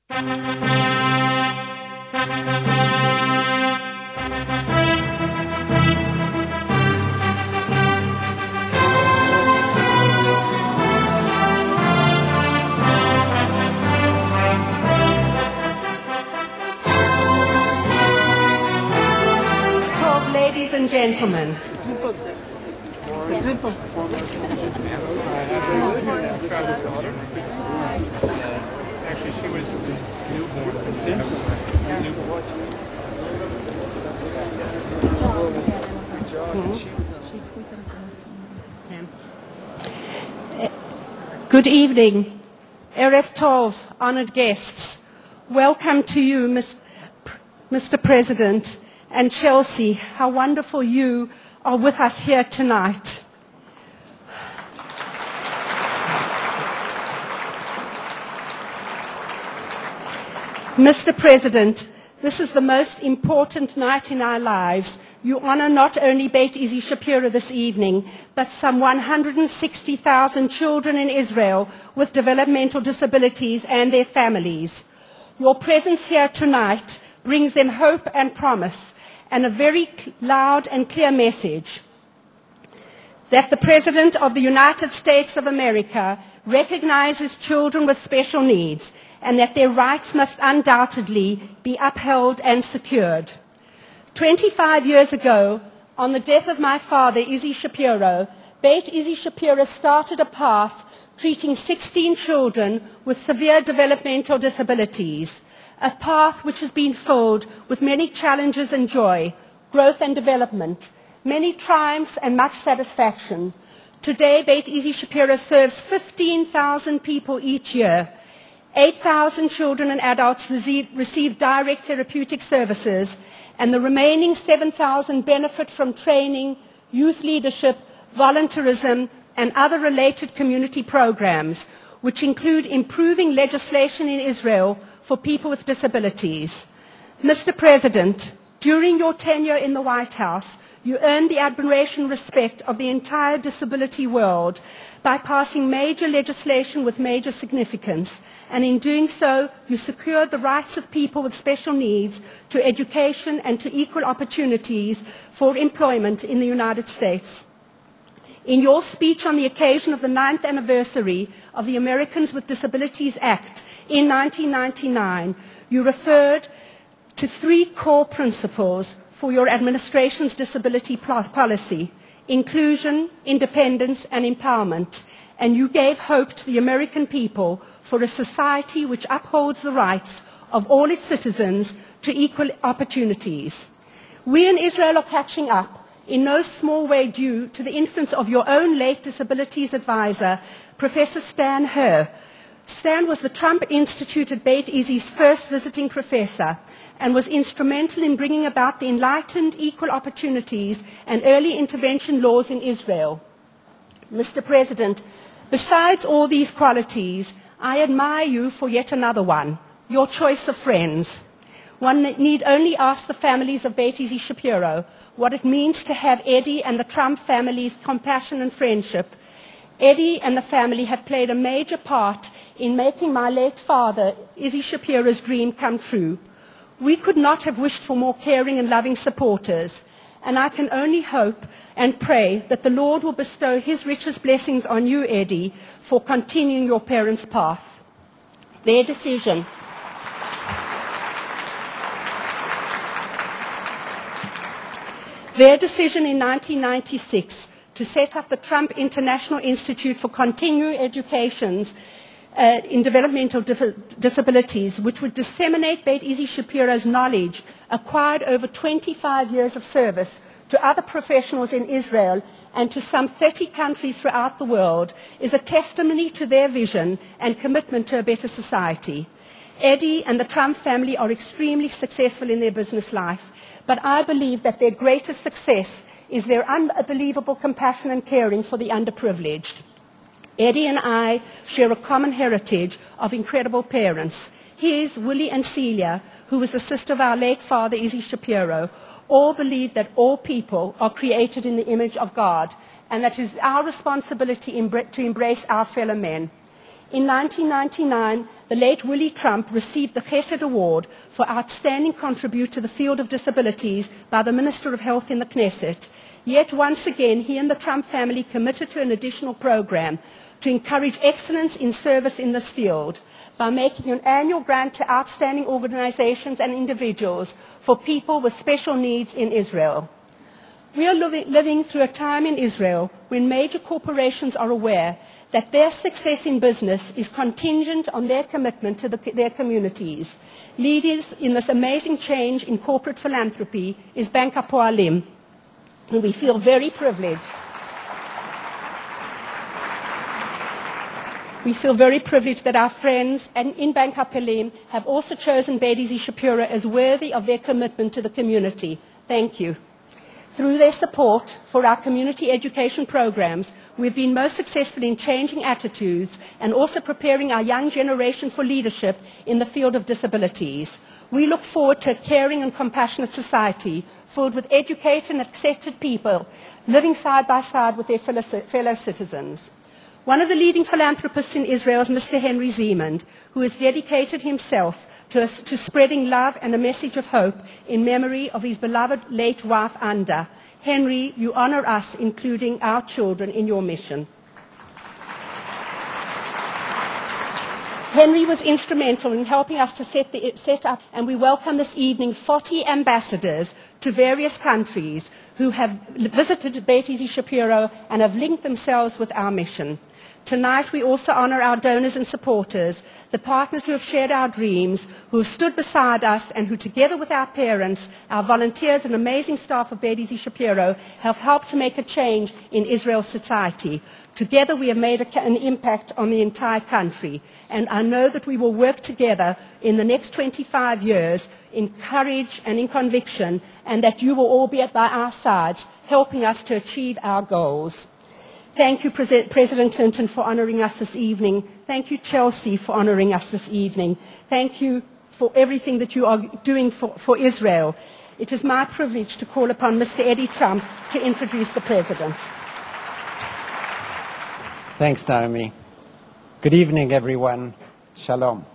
Ladies and gentlemen, Actually, she was newborn. Good evening, Erev Tov, honored guests. Welcome to you, Mr. President, and Chelsea. How wonderful you are with us here tonight. Mr. President, this is the most important night in our lives. You honor not only Beit Issie Shapiro this evening, but some 160,000 children in Israel with developmental disabilities and their families. Your presence here tonight brings them hope and promise, and a very loud and clear message that the President of the United States of America recognizes children with special needs and that their rights must undoubtedly be upheld and secured. 25 years ago, on the death of my father, Issie Shapiro, Beit Issie Shapiro started a path treating 16 children with severe developmental disabilities, a path which has been filled with many challenges and joy, growth and development, many triumphs and much satisfaction. Today, Beit Issie Shapiro serves 15,000 people each year. 8,000 children and adults receive direct therapeutic services, and the remaining 7,000 benefit from training, youth leadership, volunteerism, and other related community programs, which include improving legislation in Israel for people with disabilities. Mr. President, during your tenure in the White House, you earned the admiration and respect of the entire disability world by passing major legislation with major significance, and in doing so, you secured the rights of people with special needs to education and to equal opportunities for employment in the United States. In your speech on the occasion of the 9th anniversary of the Americans with Disabilities Act in 1999, you referred to 3 core principles for your administration's disability policy: inclusion, independence, and empowerment. And you gave hope to the American people for a society which upholds the rights of all its citizens to equal opportunities. We in Israel are catching up, in no small way due to the influence of your own late disabilities advisor, Professor Stan Herr. Stan was the Trump Institute at Beit Issie's first visiting professor and was instrumental in bringing about the enlightened equal opportunities and early intervention laws in Israel. Mr. President, besides all these qualities, I admire you for yet another one, your choice of friends. One need only ask the families of Beit Issie Shapiro what it means to have Eddie and the Trump family's compassion and friendship. Eddie and the family have played a major part in making my late father, Issie Shapiro's dream come true. We could not have wished for more caring and loving supporters, and I can only hope and pray that the Lord will bestow his richest blessings on you, Eddie, for continuing your parents' path. Their decision in 1996 to set up the Trump International Institute for Continuing Educations in Developmental Disabilities, which would disseminate Beit Issie Shapiro's knowledge acquired over 25 years of service to other professionals in Israel and to some 30 countries throughout the world, is a testimony to their vision and commitment to a better society. Eddie and the Trump family are extremely successful in their business life, but I believe that their greatest success is their unbelievable compassion and caring for the underprivileged. Eddie and I share a common heritage of incredible parents. His, Willie and Celia, who was the sister of our late father, Issie Shapiro, all believe that all people are created in the image of God and that it is our responsibility to embrace our fellow men. In 1999, the late Willie Trump received the Chesed Award for outstanding contribution to the field of disabilities by the Minister of Health in the Knesset. Yet once again, he and the Trump family committed to an additional program to encourage excellence in service in this field by making an annual grant to outstanding organizations and individuals for people with special needs in Israel. We are living through a time in Israel when major corporations are aware that their success in business is contingent on their commitment to their communities. Leaders in this amazing change in corporate philanthropy is Bank Hapoalim, and we feel very privileged. We feel very privileged that our friends in Bank Hapoalim have also chosen Beit Issie Shapiro as worthy of their commitment to the community. Thank you. Through their support for our community education programs, we've been most successful in changing attitudes and also preparing our young generation for leadership in the field of disabilities. We look forward to a caring and compassionate society filled with educated and accepted people living side by side with their fellow citizens. One of the leading philanthropists in Israel is Mr. Henry Ziemand, who has dedicated himself to spreading love and a message of hope in memory of his beloved late wife, Anda. Henry, you honor us, including our children, in your mission. Henry was instrumental in helping us to set up, and we welcome this evening 40 ambassadors to various countries who have visited Beit Issie Shapiro and have linked themselves with our mission. Tonight we also honor our donors and supporters, the partners who have shared our dreams, who have stood beside us and who, together with our parents, our volunteers and amazing staff of Beit Issie Shapiro, have helped to make a change in Israel's society. Together we have made an impact on the entire country, and I know that we will work together in the next 25 years in courage and in conviction, and that you will all be by our sides, helping us to achieve our goals. Thank you, President Clinton, for honoring us this evening. Thank you, Chelsea, for honoring us this evening. Thank you for everything that you are doing for Israel. It is my privilege to call upon Mr. Eddie Trump to introduce the President. Thanks, Naomi. Good evening, everyone. Shalom.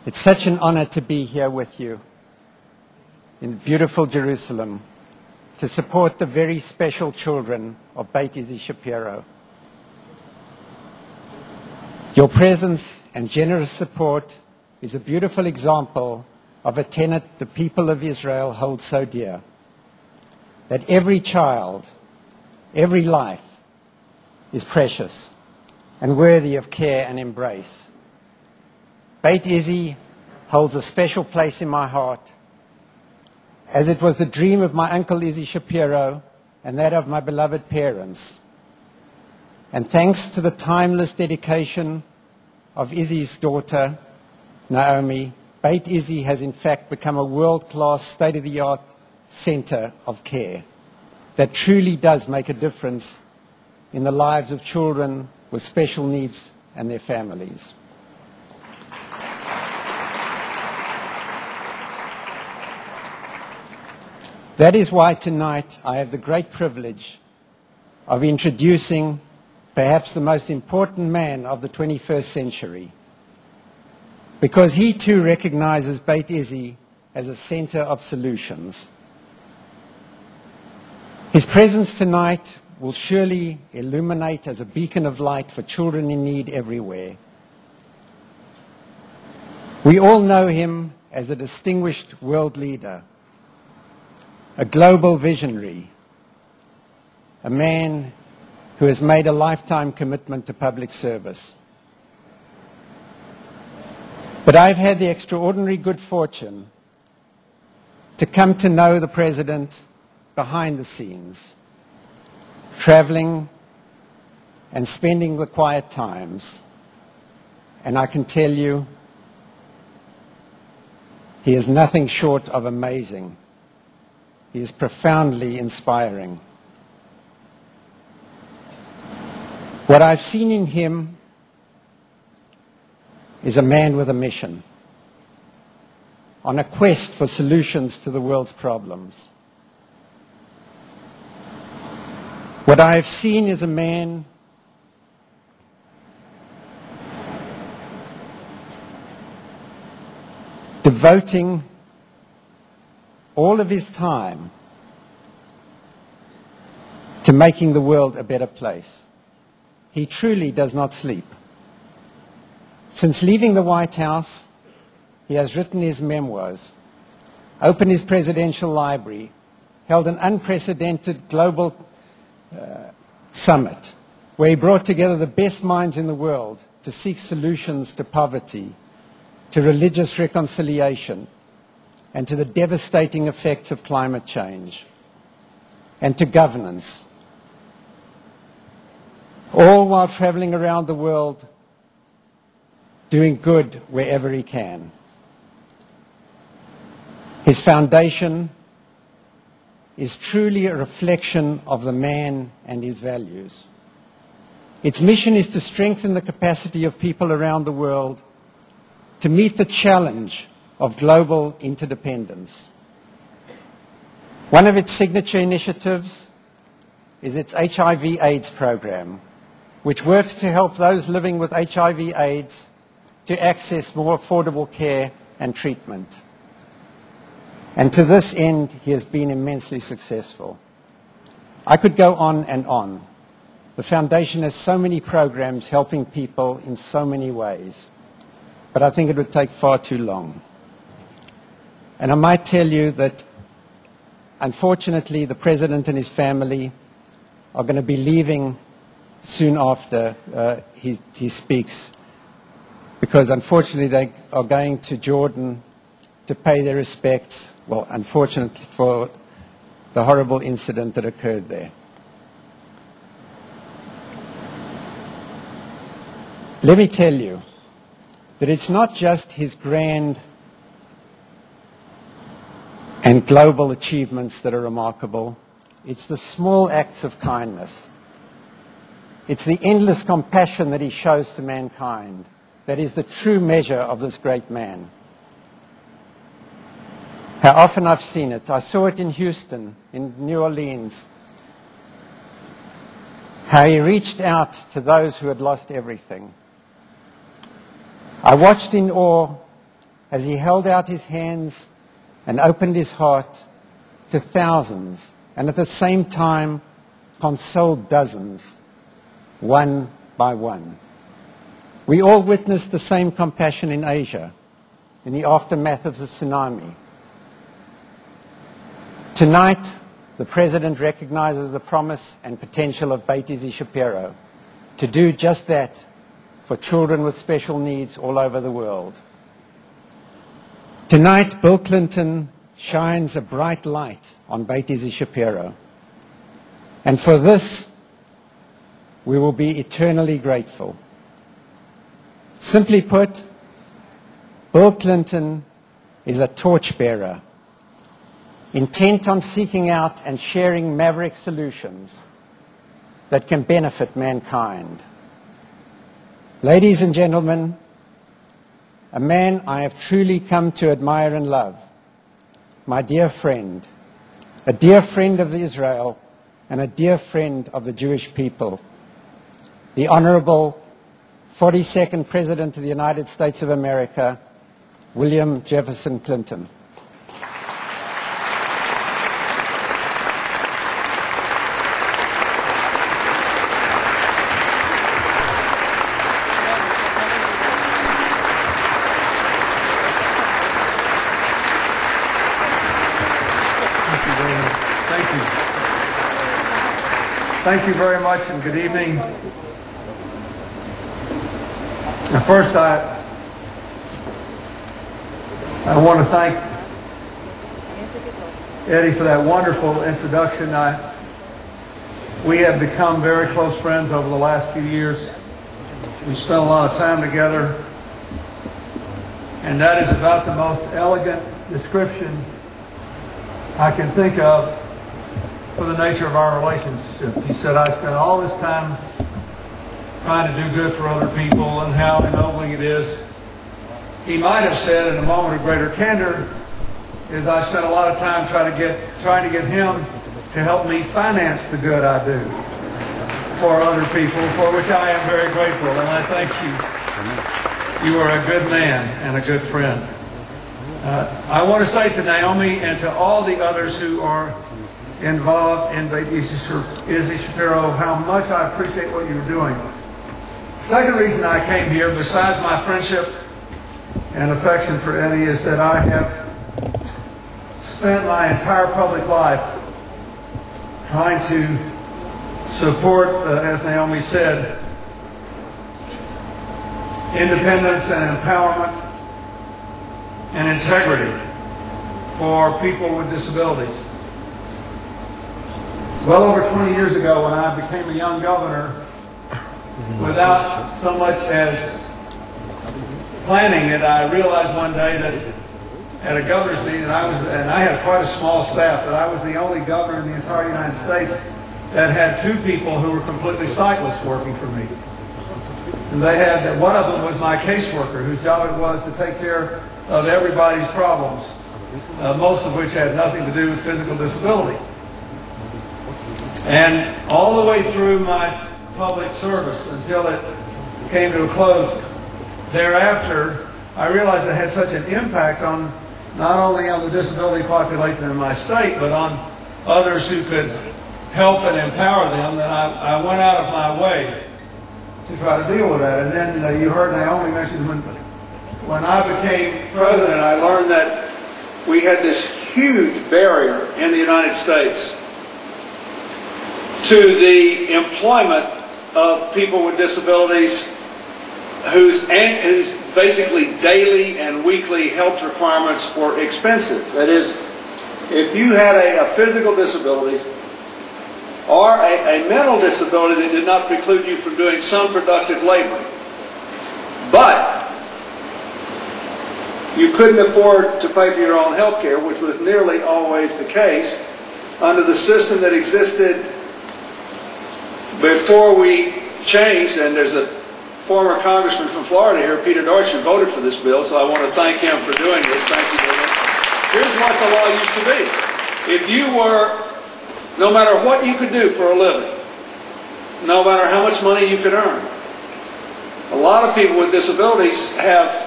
It's such an honor to be here with you in beautiful Jerusalem to support the very special children of Beit Issie Shapiro. Your presence and generous support is a beautiful example of a tenet the people of Israel hold so dear, that every child, every life is precious and worthy of care and embrace. Beit Issie holds a special place in my heart, as it was the dream of my uncle Issie Shapiro and that of my beloved parents. And thanks to the timeless dedication of Issie's daughter, Naomi, Beit Issie has in fact become a world-class, state-of-the-art center of care that truly does make a difference in the lives of children with special needs and their families. That is why tonight I have the great privilege of introducing perhaps the most important man of the 21st century, because he too recognizes Beit Issie as a center of solutions. His presence tonight will surely illuminate as a beacon of light for children in need everywhere. We all know him as a distinguished world leader, a global visionary, a man who has made a lifetime commitment to public service. But I've had the extraordinary good fortune to come to know the President behind the scenes, traveling and spending the quiet times. And I can tell you, he is nothing short of amazing. He is profoundly inspiring. What I've seen in him is a man with a mission, on a quest for solutions to the world's problems. What I have seen is a man devoting all of his time to making the world a better place. He truly does not sleep. Since leaving the White House, he has written his memoirs, opened his presidential library, held an unprecedented global summit where he brought together the best minds in the world to seek solutions to poverty, to religious reconciliation, and to the devastating effects of climate change, and to governance, all while traveling around the world doing good wherever he can. His foundation is truly a reflection of the man and his values. Its mission is to strengthen the capacity of people around the world to meet the challenge of global interdependence. One of its signature initiatives is its HIV/AIDS program, which works to help those living with HIV/AIDS to access more affordable care and treatment. And to this end, he has been immensely successful. I could go on and on. The Foundation has so many programs helping people in so many ways, but I think it would take far too long. And I might tell you that, unfortunately, the President and his family are going to be leaving soon after he speaks, because unfortunately they are going to Jordan to pay their respects, well, unfortunately for the horrible incident that occurred there. Let me tell you that it's not just his grand and global achievements that are remarkable. It's the small acts of kindness. It's the endless compassion that he shows to mankind that is the true measure of this great man. How often I've seen it. I saw it in Houston, in New Orleans, how he reached out to those who had lost everything. I watched in awe as he held out his hands and opened his heart to thousands, and at the same time consoled dozens, one by one. We all witnessed the same compassion in Asia, in the aftermath of the tsunami. Tonight, the President recognizes the promise and potential of Beit Issie Shapiro to do just that for children with special needs all over the world. Tonight, Bill Clinton shines a bright light on Beit Issie Shapiro. And for this, we will be eternally grateful. Simply put, Bill Clinton is a torchbearer, intent on seeking out and sharing maverick solutions that can benefit mankind. Ladies and gentlemen, a man I have truly come to admire and love, my dear friend, a dear friend of Israel and a dear friend of the Jewish people, the Honorable 42nd President of the United States of America, William Jefferson Clinton. Thank you very much, and good evening. And first, I want to thank Eddie for that wonderful introduction. We have become very close friends over the last few years. We spent a lot of time together, and that is about the most elegant description I can think of for the nature of our relationship. He said, I spent all this time trying to do good for other people, and how ennobling it is. He might have said, in a moment of greater candor, is I spent a lot of time trying to get him to help me finance the good I do for other people, for which I am very grateful, and I thank you. You are a good man and a good friend. I want to say to Naomi and to all the others who are involved in Beit Issie Shapiro how much I appreciate what you're doing. The second reason I came here, besides my friendship and affection for Eddie, is that I have spent my entire public life trying to support, as Naomi said, independence and empowerment and integrity for people with disabilities. Well over 20 years ago, when I became a young governor, without so much as planning it, I realized one day that at a governor's meeting, and I had quite a small staff, but I was the only governor in the entire United States that had two people who were completely sightless working for me. And they had, one of them was my caseworker, whose job it was to take care of everybody's problems, most of which had nothing to do with physical disability. And all the way through my public service until it came to a close thereafter, I realized it had such an impact on not only on the disability population in my state, but on others who could help and empower them, that I went out of my way to try to deal with that. And then you heard Naomi mention when I became president, I learned that we had this huge barrier in the United States to the employment of people with disabilities whose basically daily and weekly health requirements were expensive. That is, if you had a physical disability or a mental disability that did not preclude you from doing some productive labor, but you couldn't afford to pay for your own health care, which was nearly always the case under the system that existed before we changed. And there's a former congressman from Florida here, Peter Deutsch, who voted for this bill, so I want to thank him for doing this. Thank you very much. Here's what the law used to be. If you were, no matter what you could do for a living, no matter how much money you could earn, a lot of people with disabilities have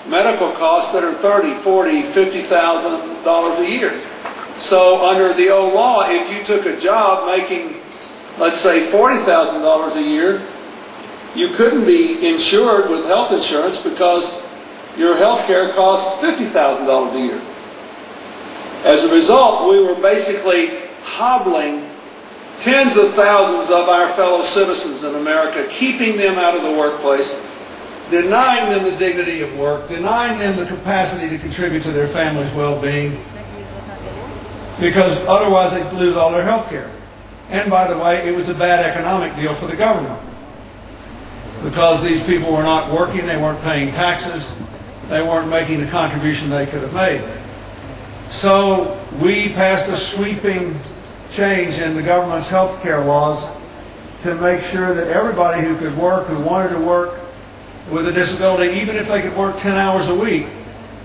medical costs that are $30,000, $40,000, $50,000 a year. So under the old law, if you took a job making, let's say, $40,000 a year, you couldn't be insured with health insurance because your health care costs $50,000 a year. As a result, we were basically hobbling tens of thousands of our fellow citizens in America, keeping them out of the workplace, denying them the dignity of work, denying them the capacity to contribute to their family's well-being, because otherwise they'd lose all their health care. And by the way, it was a bad economic deal for the government, because these people were not working, they weren't paying taxes, they weren't making the contribution they could have made. So we passed a sweeping change in the government's health care laws to make sure that everybody who could work, who wanted to work with a disability, even if they could work 10 hours a week,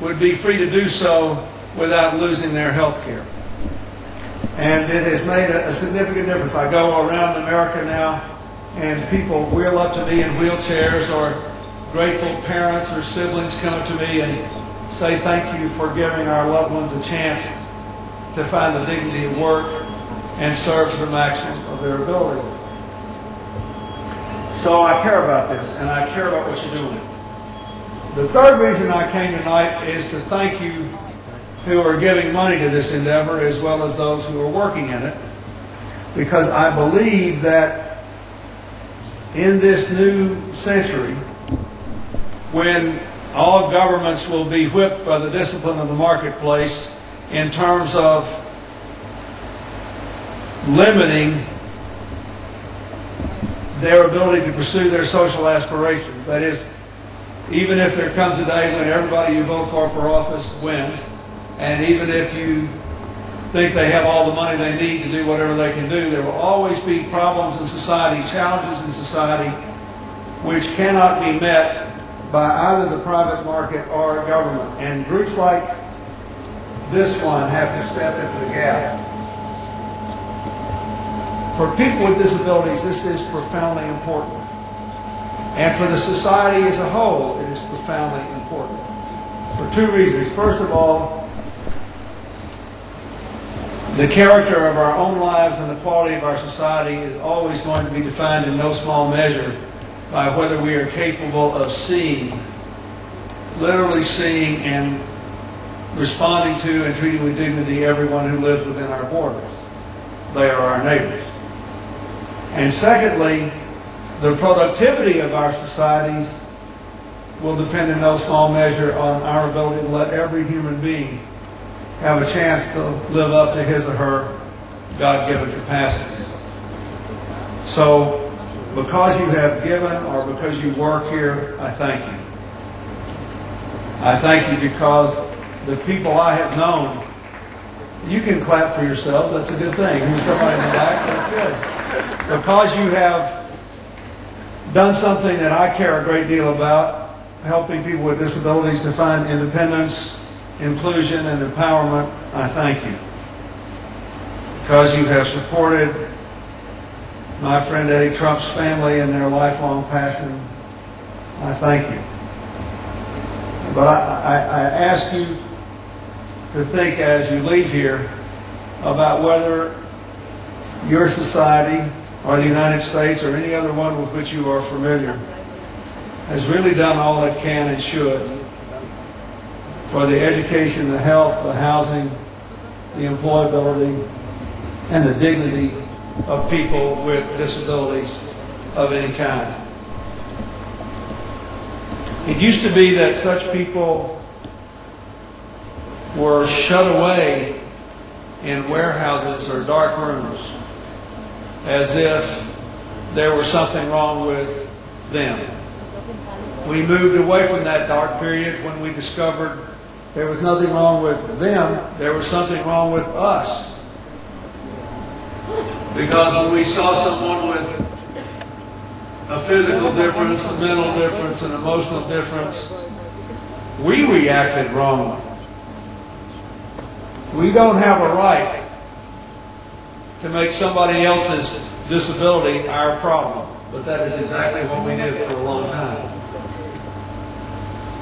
would be free to do so without losing their health care. And it has made a significant difference. I go around America now, and people wheel up to me in wheelchairs, or grateful parents or siblings come up to me and say thank you for giving our loved ones a chance to find the dignity of work and serve to the maximum of their ability. So I care about this, and I care about what you're doing. The third reason I came tonight is to thank you who are giving money to this endeavor, as well as those who are working in it, because I believe that in this new century, when all governments will be whipped by the discipline of the marketplace in terms of limiting their ability to pursue their social aspirations. That is, even if there comes a day when everybody you vote for office wins, and even if you think they have all the money they need to do whatever they can do, there will always be problems in society, challenges in society, which cannot be met by either the private market or government. And groups like this one have to step into the gap. For people with disabilities, this is profoundly important. And for the society as a whole, it is profoundly important. for two reasons. First of all, the character of our own lives and the quality of our society is always going to be defined in no small measure by whether we are capable of seeing, literally seeing and responding to and treating with dignity everyone who lives within our borders. They are our neighbors. And secondly, the productivity of our societies will depend in no small measure on our ability to let every human being have a chance to live up to his or her God-given capacities. So, because you have given or because you work here, I thank you. I thank you because the people I have known, you can clap for yourselves, that's a good thing. Here's somebody in the back, that's good. Because you have done something that I care a great deal about, helping people with disabilities to find independence, inclusion, and empowerment, I thank you. Because you have supported my friend Eddie Trump's family in their lifelong passion, I thank you. But I ask you to think as you leave here about whether your society or the United States or any other one with which you are familiar has really done all it can and should for the education, the health, the housing, the employability, and the dignity of people with disabilities of any kind. It used to be that such people were shut away in warehouses or dark rooms as if there was something wrong with them. We moved away from that dark period when we discovered there was nothing wrong with them, there was something wrong with us. Because when we saw someone with a physical difference, a mental difference, an emotional difference, we reacted wrongly. We don't have a right to make somebody else's disability our problem. But that is exactly what we did for a long time.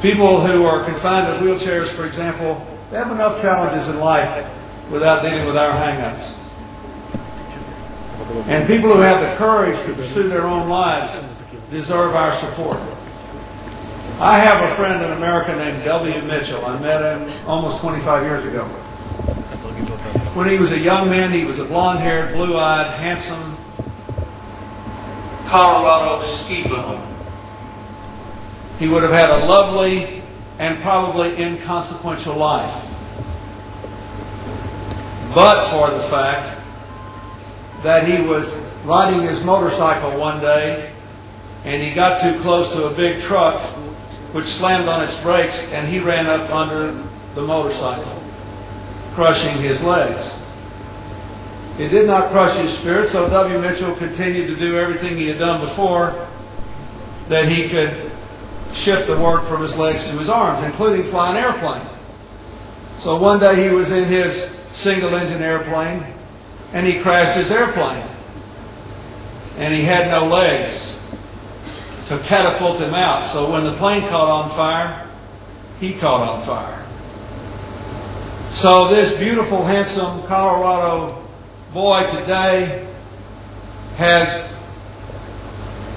People who are confined to wheelchairs, for example, they have enough challenges in life without dealing with our hang-ups. And people who have the courage to pursue their own lives deserve our support. I have a friend in America named W. Mitchell. I met him almost 25 years ago. When he was a young man, he was a blonde-haired, blue-eyed, handsome Colorado ski bum. He would have had a lovely and probably inconsequential life, but for the fact that he was riding his motorcycle one day and he got too close to a big truck which slammed on its brakes and he ran up under the motorcycle, crushing his legs. It did not crush his spirit, so W. Mitchell continued to do everything he had done before, that he could shift the work from his legs to his arms, including fly an airplane. So one day he was in his single-engine airplane and he crashed his airplane. And he had no legs to catapult him out. So when the plane caught on fire, he caught on fire. So this beautiful, handsome Colorado boy today has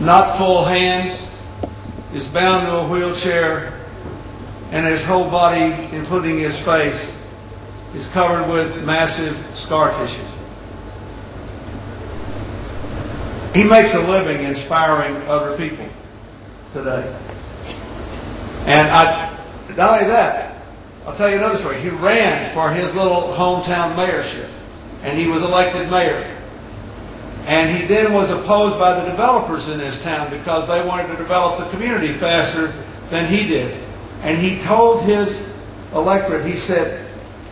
not full hands, is bound to a wheelchair, and his whole body, including his face, is covered with massive scar tissue. He makes a living inspiring other people today. And not only that, I'll tell you another story. He ran for his little hometown mayorship, and he was elected mayor. And he then was opposed by the developers in his town because they wanted to develop the community faster than he did. And he told his electorate, he said,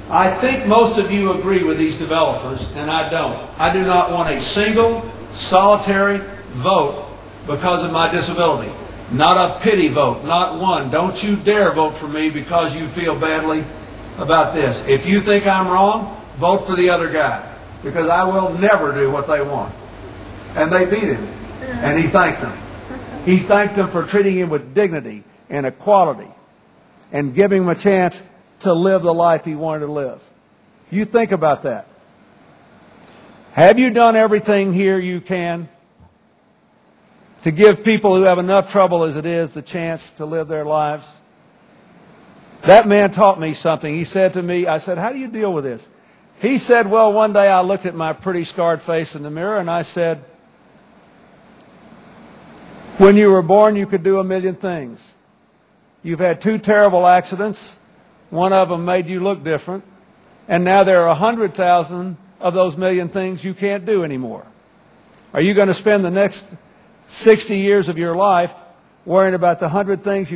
I think most of you agree with these developers, and I don't. I do not want a single, solitary vote because of my disability. Not a pity vote, not one. Don't you dare vote for me because you feel badly about this. If you think I'm wrong, vote for the other guy, because I will never do what they want. And they beat him, and he thanked them. He thanked them for treating him with dignity and equality and giving him a chance to live the life he wanted to live. You think about that. Have you done everything here you can to give people who have enough trouble as it is the chance to live their lives? That man taught me something. He said to me, I said, how do you deal with this? He said, well, one day I looked at my pretty scarred face in the mirror and I said, when you were born, you could do a million things. You've had 2 terrible accidents. One of them made you look different. And now there are 100,000 of those million things you can't do anymore. Are you going to spend the next 60 years of your life worrying about the 1,000 things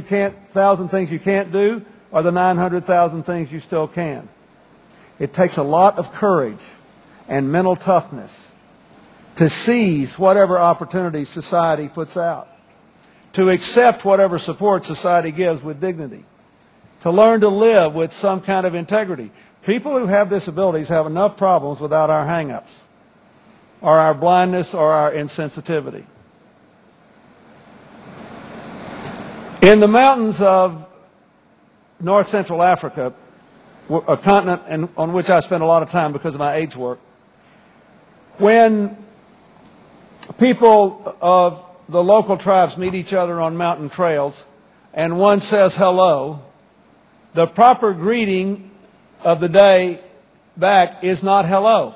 you can't do, or the 900,000 things you still can? It takes a lot of courage and mental toughness to seize whatever opportunities society puts out, to accept whatever support society gives with dignity, to learn to live with some kind of integrity. People who have disabilities have enough problems without our hang-ups, or our blindness, or our insensitivity. In the mountains of North Central Africa, a continent on which I spend a lot of time because of my AIDS work, when people of the local tribes meet each other on mountain trails and one says hello, the proper greeting of the day back is not hello.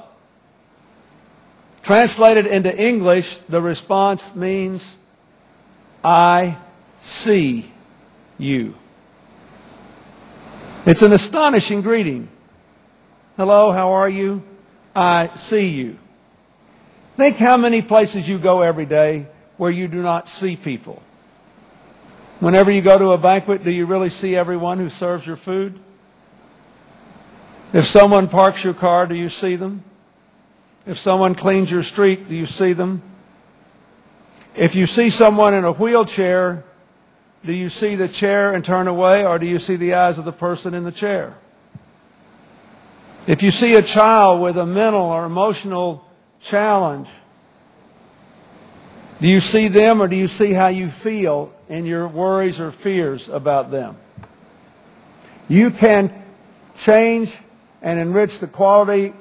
Translated into English, the response means, I see you. It's an astonishing greeting. Hello, how are you? I see you. Think how many places you go every day where you do not see people. Whenever you go to a banquet, do you really see everyone who serves your food? If someone parks your car, do you see them? If someone cleans your street, do you see them? If you see someone in a wheelchair, do you see the chair and turn away, or do you see the eyes of the person in the chair? If you see a child with a mental or emotional challenge, do you see them, or do you see how you feel in your worries or fears about them? You can change and enrich the quality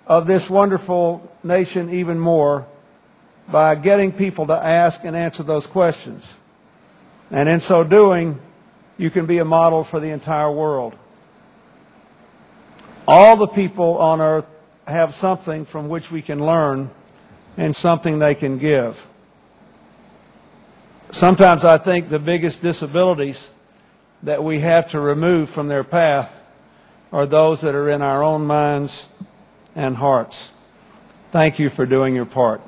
of this wonderful nation even more by getting people to ask and answer those questions. And in so doing, you can be a model for the entire world. All the people on earth have something from which we can learn and something they can give. Sometimes I think the biggest disabilities that we have to remove from their path are those that are in our own minds and hearts. Thank you for doing your part.